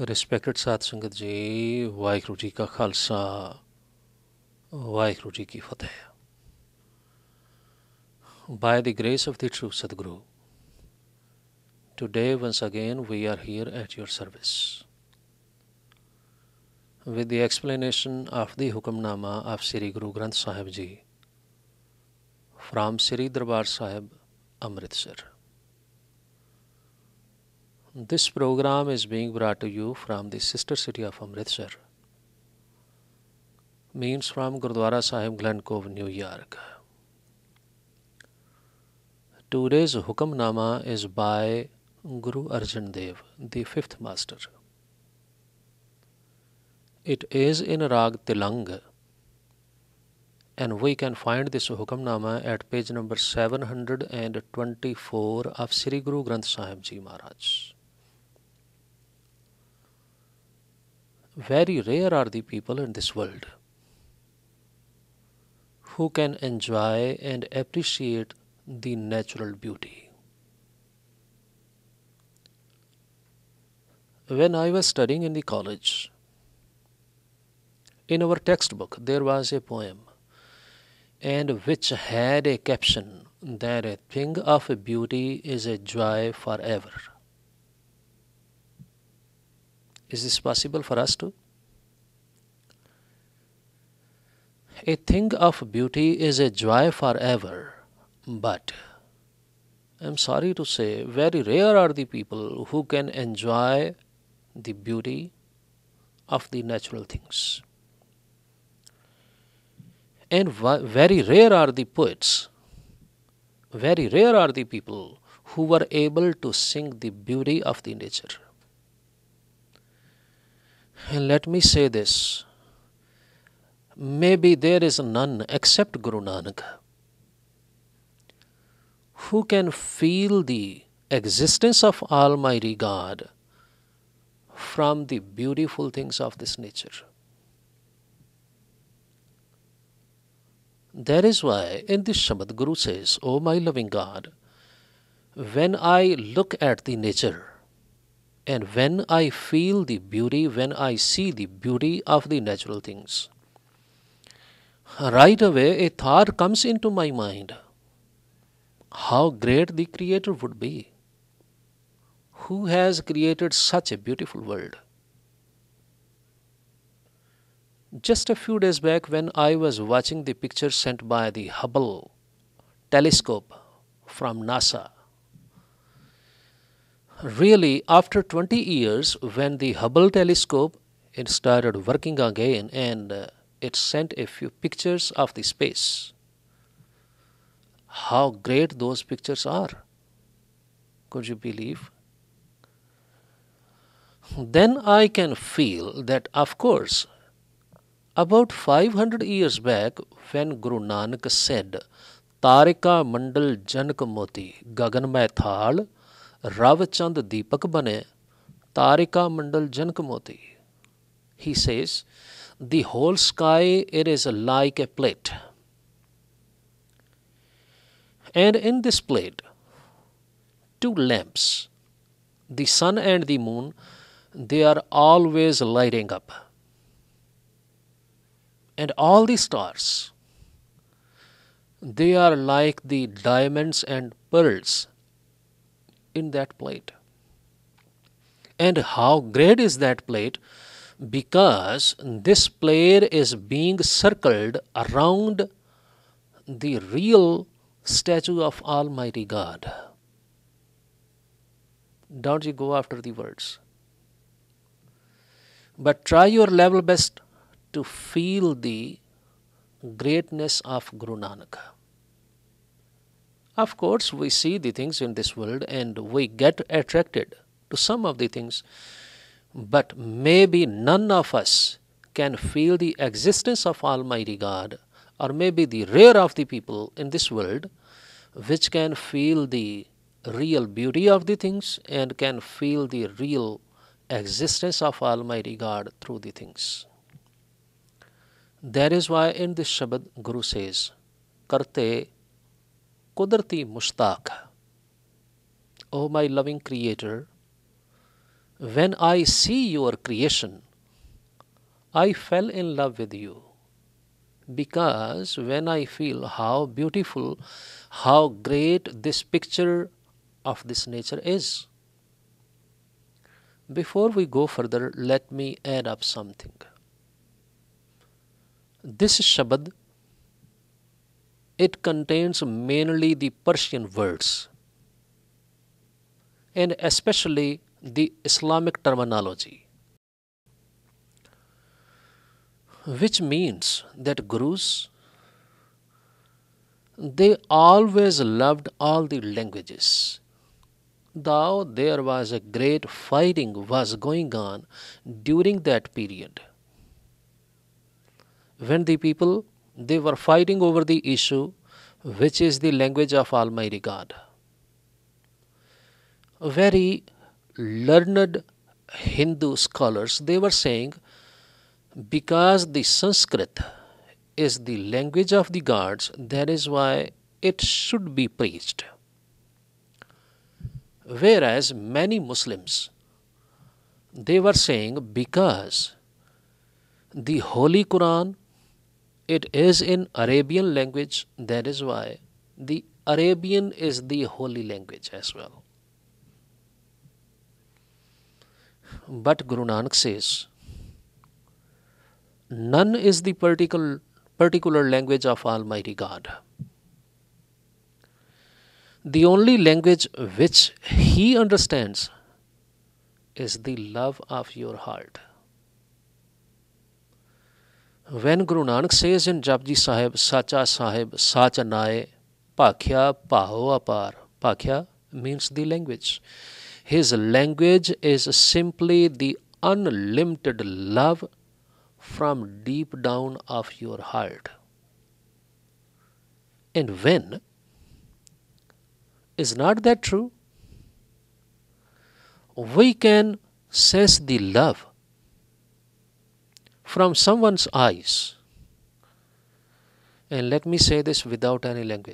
Respected Sat Sangat Ji, Vaheguru Ji Ka Khalsa, Vaheguru Ji Ki Fateh. By the grace of the true Sadguru, today once again we are here at your service with the explanation of the Hukamnama of Sri Guru Granth Sahib Ji from Sri Darbar Sahib, Amritsar. This program is being brought to you from the sister city of Amritsar, means from Gurdwara Sahib, Glen Cove, New York. Today's Hukamnama is by Guru Arjan Dev, the fifth master. It is in Rag Tilang, and we can find this Hukamnama at page number 724 of Sri Guru Granth Sahib Ji Maharaj. Very rare are the people in this world who can enjoy and appreciate the natural beauty. When I was studying in the college, in our textbook there was a poem and which had a caption that a thing of beauty is a joy forever. Is this possible for us too? A thing of beauty is a joy forever, but I'm sorry to say, very rare are the people who can enjoy the beauty of the natural things. And very rare are the poets, very rare are the people who were able to sing the beauty of the nature. And let me say this, maybe there is none except Guru Nanak who can feel the existence of Almighty God from the beautiful things of this nature. That is why in this Shabad Guru says, O my loving God, when I look at the nature, and when I feel the beauty, when I see the beauty of the natural things, right away a thought comes into my mind. How great the Creator would be, who has created such a beautiful world. Just a few days back when I was watching the picture sent by the Hubble telescope from NASA, really, after 20 years, when the Hubble telescope it started working again and it sent a few pictures of the space, how great those pictures are. Could you believe? Then I can feel that, of course, about 500 years back, when Guru Nanak said, Tarika Mandal Janak Moti, Gagan Mai Thal, Rav Chand Deepak Bane, Tarika Mandal Janak Moti. He says, the whole sky, it is like a plate. And in this plate, two lamps, the sun and the moon, they are always lighting up. And all the stars, they are like the diamonds and pearls in that plate. And how great is that plate? Because this plate is being circled around the real statue of Almighty God. Don't you go after the words, but try your level best to feel the greatness of Guru Nanak. Of course, we see the things in this world and we get attracted to some of the things, but maybe none of us can feel the existence of Almighty God, or maybe the rare of the people in this world which can feel the real beauty of the things and can feel the real existence of Almighty God through the things. That is why in this Shabad Guru says, Karte Kudrati Mushtaq, O my loving Creator, When I see your creation, I fell in love with you. Because when I feel how beautiful, how great this picture of this nature is. Before we go further, let me add up something. This Shabad, it contains mainly the Persian words and especially the Islamic terminology, which means that Gurus, they always loved all the languages. Though there was a great fighting was going on during that period, when the people, they were fighting over the issue which is the language of Almighty God. Very learned Hindu scholars, they were saying, because the Sanskrit is the language of the gods, that is why it should be preached. Whereas many Muslims, they were saying, because the Holy Quran, it is in Arabian language, that is why the Arabian is the holy language as well. But Guru Nanak says, none is the particular language of Almighty God. The only language which He understands is the love of your heart. When Guru Nanak says in Japji Sahib, Sacha Sahib, Sacha Nae, Pakhya Paho Apar, Pakhya means the language. His language is simply the unlimited love from deep down of your heart. And when is not that true? We can sense the love from someone's eyes. And let me say this without any language.